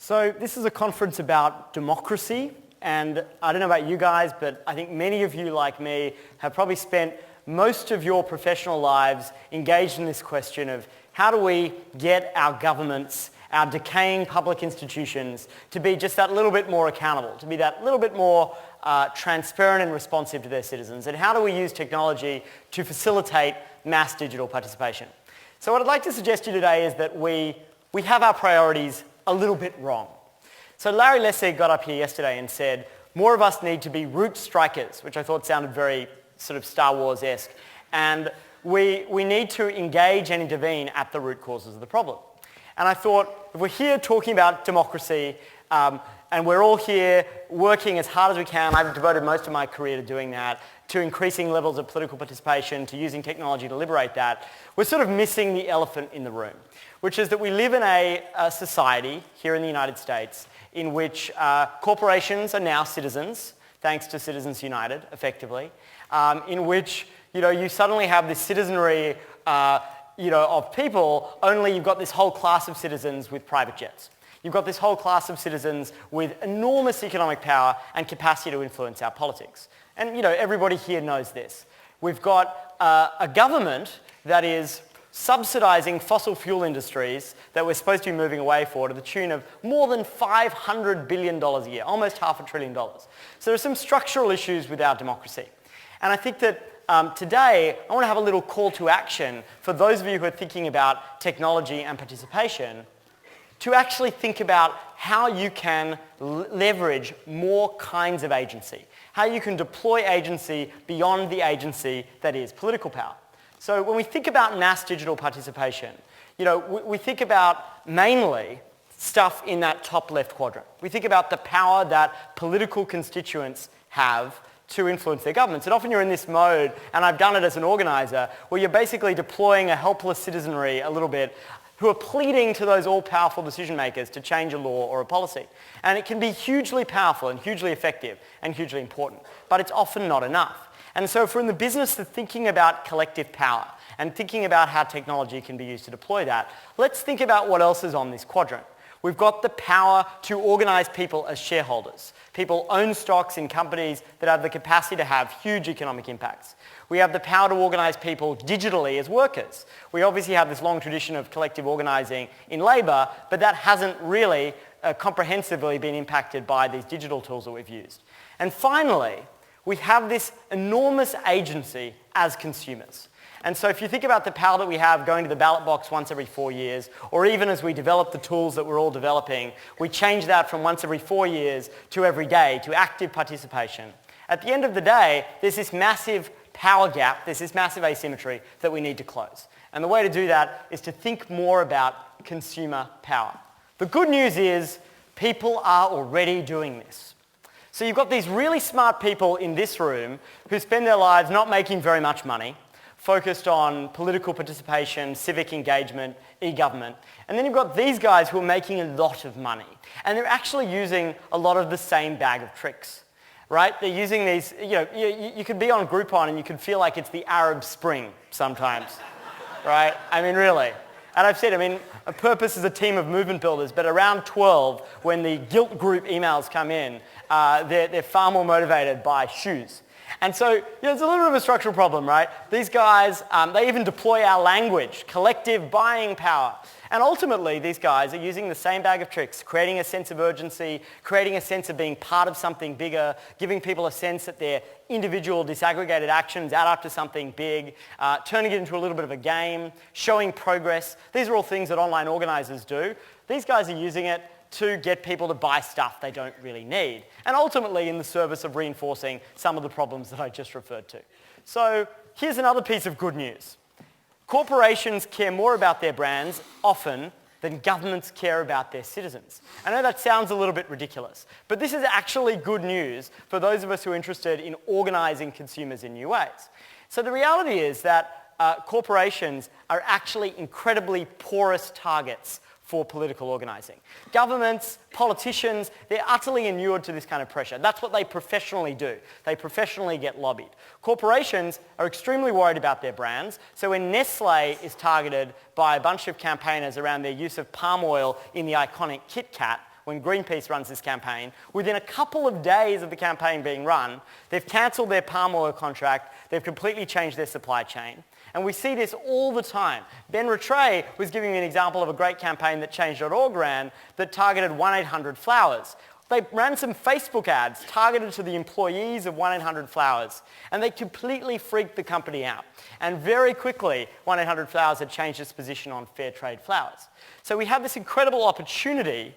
So this is a conference about democracy, and I don't know about you guys, but I think many of you, like me, have probably spent most of your professional lives engaged in this question of how do we get our governments, our decaying public institutions, to be just that little bit more accountable, to be that little bit more transparent and responsive to their citizens, and how do we use technology to facilitate mass digital participation. So what I'd like to suggest to you today is that we have our priorities a little bit wrong. So Larry Lessig got up here yesterday and said, more of us need to be root strikers, which I thought sounded very sort of Star Wars-esque, and we need to engage and intervene at the root causes of the problem. And I thought, if we're here talking about democracy, and we're all here working as hard as we can, I've devoted most of my career to doing that, to increasing levels of political participation, to using technology to liberate that, we're sort of missing the elephant in the room, which is that we live in a society here in the United States in which corporations are now citizens, thanks to Citizens United, effectively, in which you suddenly have this citizenry of people, only you've got this whole class of citizens with private jets. You've got this whole class of citizens with enormous economic power and capacity to influence our politics. And everybody here knows this. We've got a government that is subsidizing fossil fuel industries that we're supposed to be moving away for to the tune of more than $500 billion a year, almost $500 billion. So there are some structural issues with our democracy. And I think that today I want to have a little call to action for those of you who are thinking about technology and participation to actually think about how you can leverage more kinds of agency, how you can deploy agency beyond the agency that is political power. So when we think about mass digital participation, we think about mainly stuff in that top left quadrant. We think about the power that political constituents have to influence their governments. And often you're in this mode, and I've done it as an organizer, where you're basically deploying a helpless citizenry a little bit who are pleading to those all-powerful decision makers to change a law or a policy. And it can be hugely powerful and hugely effective and hugely important, but it's often not enough. And so if we're in the business of thinking about collective power and thinking about how technology can be used to deploy that, let's think about what else is on this quadrant. We've got the power to organize people as shareholders. People own stocks in companies that have the capacity to have huge economic impacts. We have the power to organize people digitally as workers. We obviously have this long tradition of collective organizing in labor, but that hasn't really comprehensively been impacted by these digital tools that we've used. And finally, we have this enormous agency as consumers. And so if you think about the power that we have going to the ballot box once every 4 years, or even as we develop the tools that we're all developing, we change that from once every 4 years to every day, to active participation. At the end of the day, there's this massive power gap, there's this massive asymmetry that we need to close. And the way to do that is to think more about consumer power. The good news is people are already doing this. So you've got these really smart people in this room who spend their lives not making very much money, focused on political participation, civic engagement, e-government. And then you've got these guys who are making a lot of money. And they're actually using a lot of the same bag of tricks, right? They're using these, you could be on Groupon and you could feel like it's the Arab Spring sometimes, right? I mean, really. And I've said, a purpose is a team of movement builders, but around 12, when the guilt group emails come in, they're far more motivated by shoes. And so it's a little bit of a structural problem, right? These guys, they even deploy our language, collective buying power. And ultimately, these guys are using the same bag of tricks, creating a sense of urgency, creating a sense of being part of something bigger, giving people a sense that their individual disaggregated actions add up to something big, turning it into a little bit of a game, showing progress. These are all things that online organizers do. These guys are using it to get people to buy stuff they don't really need, and ultimately in the service of reinforcing some of the problems that I just referred to. So here's another piece of good news. Corporations care more about their brands often than governments care about their citizens. I know that sounds a little bit ridiculous, but this is actually good news for those of us who are interested in organizing consumers in new ways. So the reality is that corporations are actually incredibly porous targets for political organizing. Governments, politicians, they're utterly inured to this kind of pressure. That's what they professionally do. They professionally get lobbied. Corporations are extremely worried about their brands, so when Nestle is targeted by a bunch of campaigners around their use of palm oil in the iconic Kit Kat, when Greenpeace runs this campaign, within a couple of days of the campaign being run, they've cancelled their palm oil contract, they've completely changed their supply chain. And we see this all the time. Ben Rattray was giving me an example of a great campaign that Change.org ran that targeted 1-800-Flowers. They ran some Facebook ads targeted to the employees of 1-800-Flowers, and they completely freaked the company out. And very quickly, 1-800-Flowers had changed its position on fair trade flowers. So we have this incredible opportunity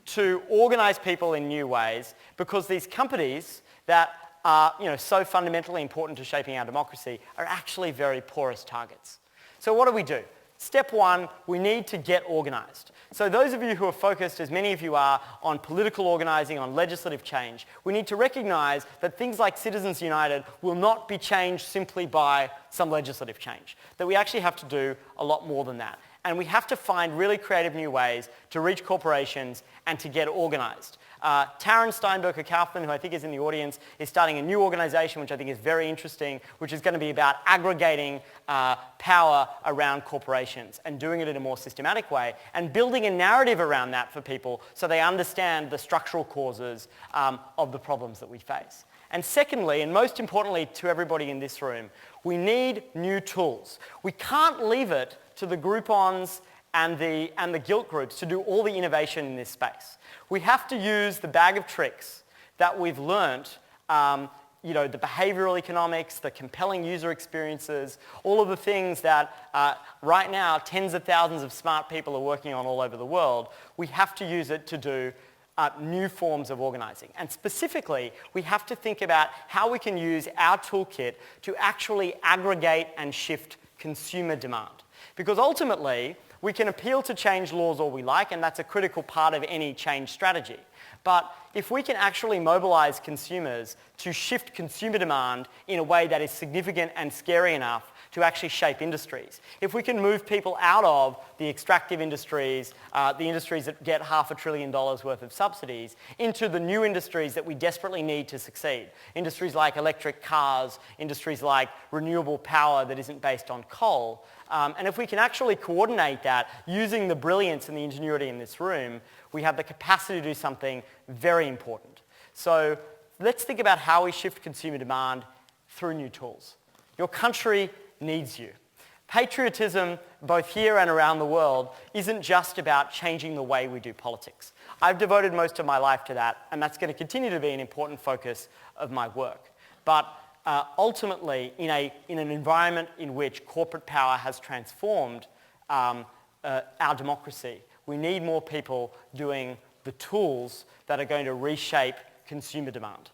to organize people in new ways because these companies that are so fundamentally important to shaping our democracy are actually very porous targets. So what do? Step one, we need to get organized. So those of you who are focused, as many of you are, on political organizing, on legislative change, we need to recognize that things like Citizens United will not be changed simply by some legislative change, that we actually have to do a lot more than that. And we have to find really creative new ways to reach corporations and to get organized. Taryn Steinberger-Kaufman, who I think is in the audience, is starting a new organization which I think is very interesting, which is going to be about aggregating power around corporations and doing it in a more systematic way and building a narrative around that for people so they understand the structural causes of the problems that we face. And secondly, and most importantly to everybody in this room, we need new tools. We can't leave it to the Groupons and the guilt groups to do all the innovation in this space. We have to use the bag of tricks that we've learnt, the behavioral economics, the compelling user experiences, all of the things that right now tens of thousands of smart people are working on all over the world. We have to use it to do new forms of organizing. And specifically, we have to think about how we can use our toolkit to actually aggregate and shift consumer demand. Because ultimately, we can appeal to change laws all we like, and that's a critical part of any change strategy. But if we can actually mobilize consumers to shift consumer demand in a way that is significant and scary enough to actually shape industries, if we can move people out of the extractive industries, the industries that get $500 billion worth of subsidies, into the new industries that we desperately need to succeed, industries like electric cars, industries like renewable power that isn't based on coal, and if we can actually coordinate that using the brilliance and the ingenuity in this room, we have the capacity to do something very important. So let's think about how we shift consumer demand through new tools. Your country needs you. Patriotism, both here and around the world, isn't just about changing the way we do politics. I've devoted most of my life to that, and that's going to continue to be an important focus of my work. But ultimately, in an environment in which corporate power has transformed our democracy, we need more people doing the tools that are going to reshape consumer demand.